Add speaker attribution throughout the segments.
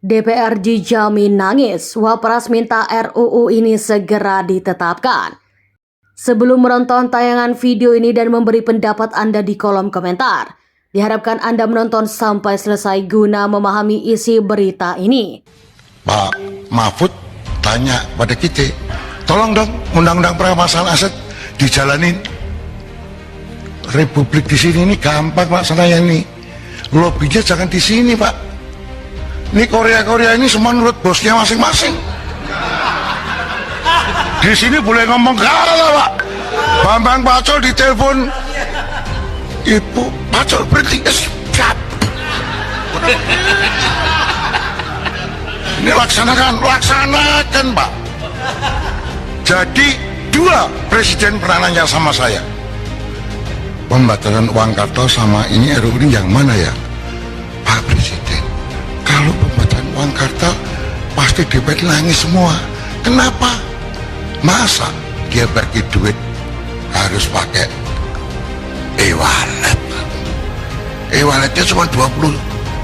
Speaker 1: DPR dijamin nangis, Wapres minta RUU ini segera ditetapkan. Sebelum menonton tayangan video ini dan memberi pendapat Anda di kolom komentar, diharapkan Anda menonton sampai selesai guna memahami isi berita ini.
Speaker 2: Pak Mahfud tanya pada kita, tolong dong undang-undang perampasan aset dijalanin. Republik di sini ini gampang Pak, senaya ini. Lobbynya jangan di sini Pak. Ini Korea ini semua nurut bosnya masing-masing. Di sini boleh ngomong kalah Pak. Bambang Pacul ditelepon, Ibu Pacul berhenti, siap. Ini laksanakan Pak. Jadi dua presiden pernah nanya sama saya, pembatalan uang kartal sama ini RUU ini yang mana ya Pak Presiden? Kalau pembatalan uang kartal pasti DPR nangis semua. Kenapa? Masa dia bagi duit harus pakai e-wallet? E-walletnya cuma 20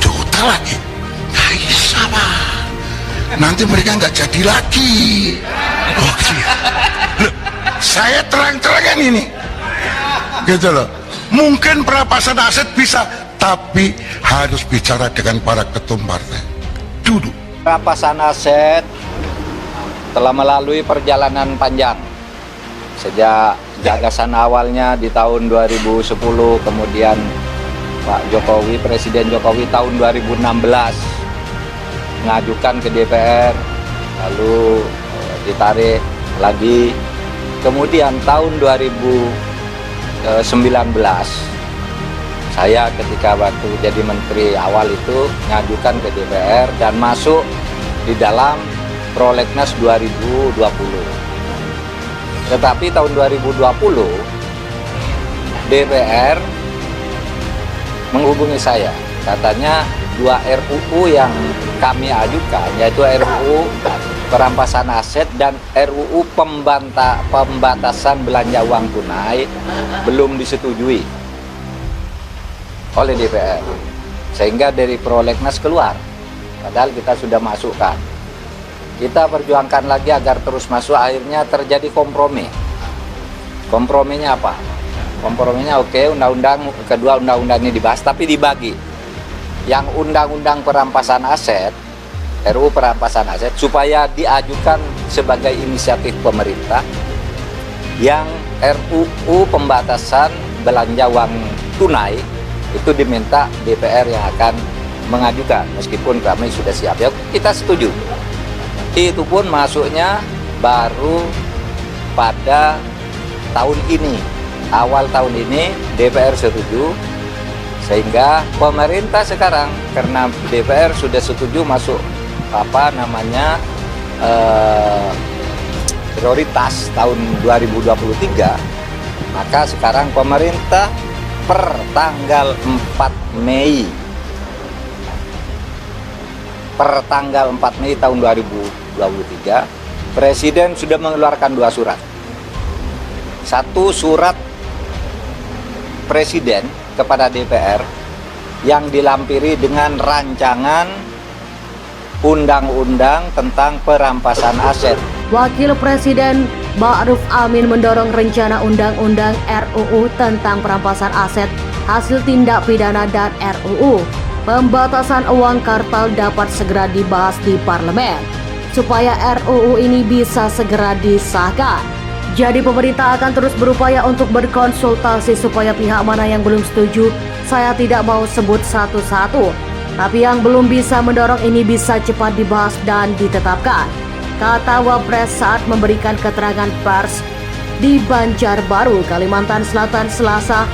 Speaker 2: juta lagi. Nggak bisa Pak, nanti mereka nggak jadi lagi. Oh iya. Loh, saya terang-terangan ini gitu loh. Mungkin perampasan aset bisa, tapi harus bicara dengan para ketum partai dulu.
Speaker 3: Perampasan aset telah melalui perjalanan panjang sejak gagasan awalnya di tahun 2010, kemudian Presiden Jokowi tahun 2016 mengajukan ke DPR, lalu ditarik lagi, kemudian tahun 2019 saya ketika waktu jadi menteri awal itu mengajukan ke DPR dan masuk di dalam Prolegnas 2020. Tetapi tahun 2020 DPR menghubungi saya, katanya dua RUU yang kami ajukan, yaitu RUU perampasan aset dan RUU pembatasan belanja uang tunai belum disetujui oleh DPR, sehingga dari Prolegnas keluar, padahal kita sudah masukkan. Kita perjuangkan lagi agar terus masuk, akhirnya terjadi kompromi. Komprominya apa? Komprominya oke, kedua undang-undang ini dibahas tapi dibagi. Yang undang-undang perampasan aset, RUU perampasan aset, supaya diajukan sebagai inisiatif pemerintah. Yang RUU pembatasan belanja uang tunai itu diminta DPR yang akan mengajukan, meskipun kami sudah siap. Ya, kita setuju. Itu pun masuknya baru pada tahun ini, awal tahun ini DPR setuju, sehingga pemerintah sekarang karena DPR sudah setuju masuk prioritas tahun 2023, maka sekarang pemerintah per tanggal 4 Mei tahun 2023 Presiden sudah mengeluarkan dua surat. Satu surat Presiden kepada DPR yang dilampiri dengan rancangan undang-undang tentang perampasan aset.
Speaker 1: Wakil Presiden Ma'ruf Amin mendorong rencana undang-undang RUU tentang perampasan aset hasil tindak pidana dan RUU pembatasan uang kartal dapat segera dibahas di parlemen supaya RUU ini bisa segera disahkan. Jadi pemerintah akan terus berupaya untuk berkonsultasi supaya pihak mana yang belum setuju, saya tidak mau sebut satu-satu, tapi yang belum bisa mendorong ini bisa cepat dibahas dan ditetapkan, kata Wapres saat memberikan keterangan pers di Banjarbaru, Kalimantan Selatan, Selasa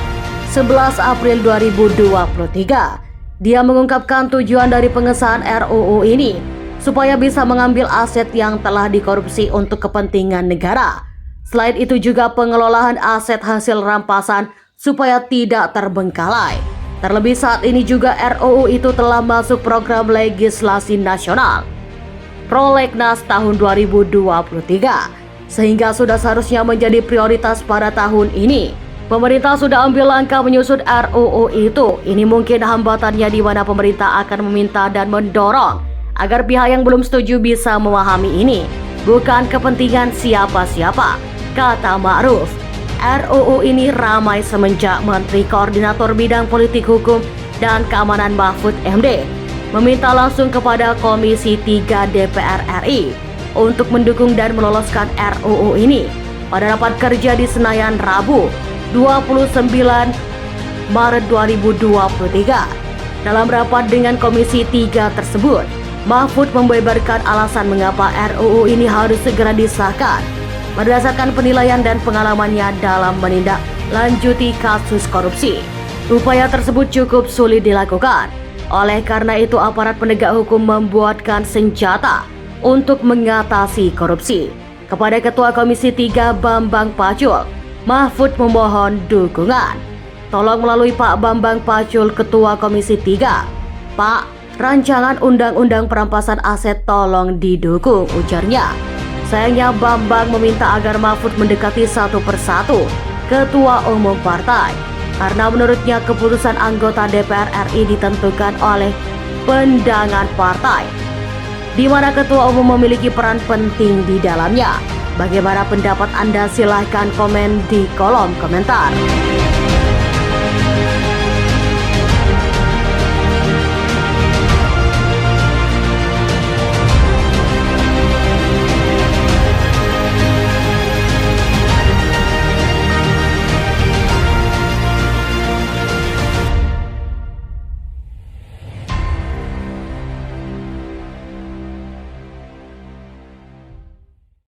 Speaker 1: 11 April 2023. Dia mengungkapkan tujuan dari pengesahan RUU ini supaya bisa mengambil aset yang telah dikorupsi untuk kepentingan negara. Selain itu juga pengelolaan aset hasil rampasan supaya tidak terbengkalai. Terlebih saat ini juga RUU itu telah masuk program legislasi nasional Prolegnas tahun 2023, sehingga sudah seharusnya menjadi prioritas pada tahun ini. Pemerintah sudah ambil langkah menyusun RUU itu. Ini mungkin hambatannya di mana pemerintah akan meminta dan mendorong agar pihak yang belum setuju bisa memahami ini bukan kepentingan siapa-siapa, kata Ma'ruf. RUU ini ramai semenjak Menteri Koordinator Bidang Politik Hukum dan Keamanan Mahfud MD meminta langsung kepada Komisi 3 DPR RI untuk mendukung dan meloloskan RUU ini pada rapat kerja di Senayan Rabu 29 Maret 2023. Dalam rapat dengan Komisi 3 tersebut, Mahfud membeberkan alasan mengapa RUU ini harus segera disahkan berdasarkan penilaian dan pengalamannya dalam menindaklanjuti kasus korupsi. Upaya tersebut cukup sulit dilakukan. Oleh karena itu aparat penegak hukum membuatkan senjata untuk mengatasi korupsi. Kepada Ketua Komisi 3 Bambang Pacul, Mahfud memohon dukungan. Tolong melalui Pak Bambang Pacul, Ketua Komisi 3. Pak, rancangan undang-undang perampasan aset tolong didukung, ujarnya. Sayangnya Bambang meminta agar Mahfud mendekati satu persatu Ketua Umum Partai, karena menurutnya keputusan anggota DPR RI ditentukan oleh pandangan partai, di mana Ketua Umum memiliki peran penting di dalamnya. Bagaimana pendapat Anda? Silahkan komen di kolom komentar.